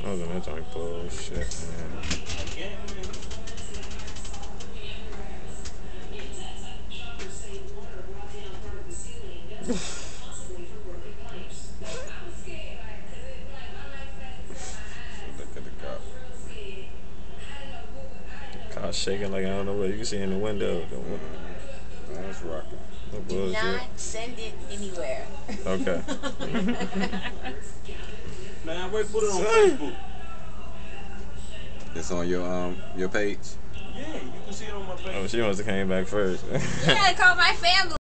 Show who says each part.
Speaker 1: I was in that joint bullshit, man.
Speaker 2: Look at the cop.
Speaker 1: Car shaking like I don't know what you can see in the window.
Speaker 2: That's rocking.
Speaker 1: No
Speaker 3: Do
Speaker 1: bullshit.
Speaker 3: not send it anywhere.
Speaker 1: Okay.
Speaker 4: Man, wait, put it on Facebook.
Speaker 2: It's on your page.
Speaker 4: Yeah, you can see it on my page.
Speaker 1: Oh, she must have came back first.
Speaker 3: You gotta call my family.